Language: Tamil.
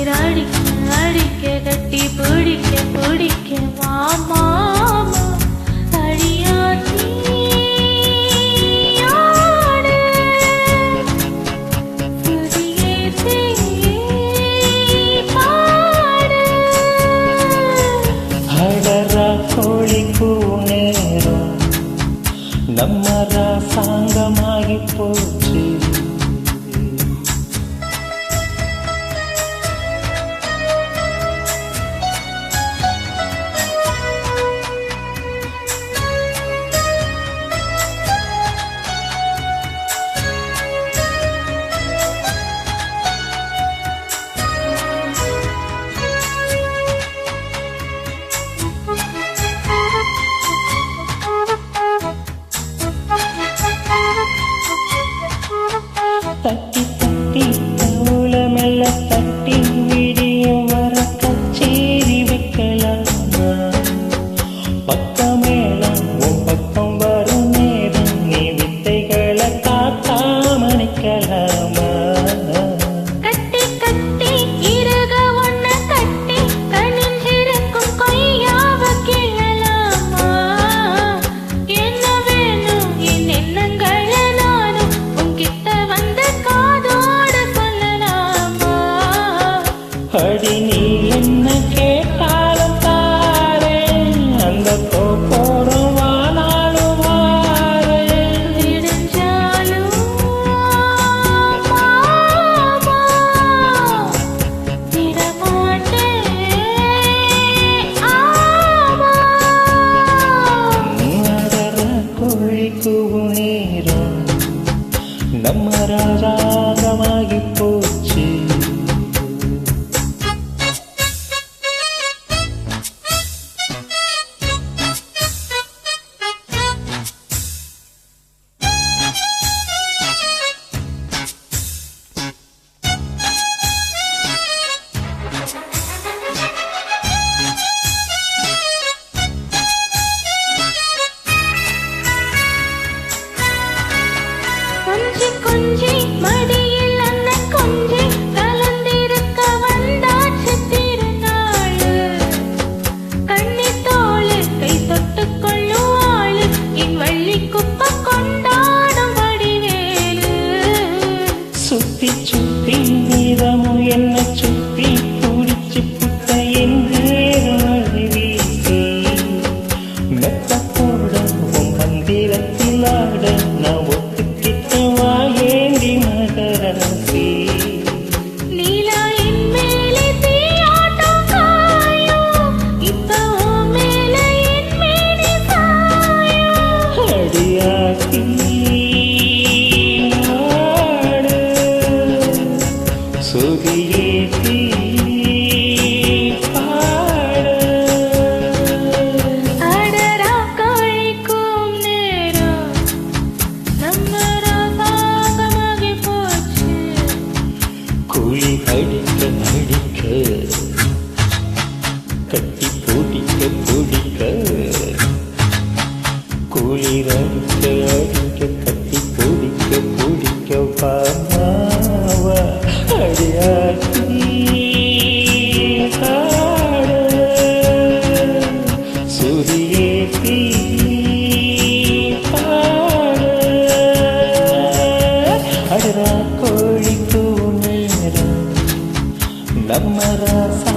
அடிக்க கட்டி பிடிக்க பிடிக்க மாமா நம்ம ராசாங்கமாகி போச்சு. தட்டி தட்டி தவுளமெல்ல தட்டி விடிய வர கச்சேரி வைக்கலாமா? பக்கமேளம் உன் பக்கம் வரும் நேரம் நீ வித்தைகளை காத்தாம நிற்கலாமா? கட்டி கட்டி இருக ஒன்ன கட்டி கணிஞ்சிருக்கும் கொய்யாவ கிழலாமா? என்ன வேணும் என் எண்ணங்களை நானும் உன்கிட்ட அடி நீ என்ன கேட்டாலும் தாரே, அந்த போடும் வானாலும் வாரே. விடுஞ்சாலும் விடமாட்டேன். கோழிக்கு நேரம் நம்ம ராஜாகமாகி போச்சு. கொஞ்சி கொஞ்சி மடியில் அண்ணன் கொஞ்சி கலந்திருக்க வந்தாச்சு திருநாளு. கண்ணித்தோளு கை தொட்டு கொள்ளும் ஆளு என் வள்ளி குப்ப கொண்டாடும் வடிவேலு. சுத்தி சுத்தி நீதமும் என்ன சுத்தி குடிச்சு புத்த என் வழி வீசி மெத்த போட உன் மந்திரத்தில் ஆட நான் ஒத்துக்கிட்ட வாயேந்தி மகராசி. நீலா என் மேலே தீயாட்டம் காயும், இப்ப உன் மேலே என் மேனி சாயும். அடியாத்தி ஆடு சுதியேத்தி பாடு. அடரா கழிக்கும் நேரம் நம்ம ராசாங்கமாகி போச்சு. குழி அடிக்க அடிக்க கட்டி பிடிக்க பிடிக்க குளிர் அடிக்க அடிக்க கட்டி பிடிக்க பிடிக்க பாமாவ அடியாத்தி ஆடு சுதியேத்தி பாடு. அடரா கோழிக்கு நேரம் நம்ம ராசா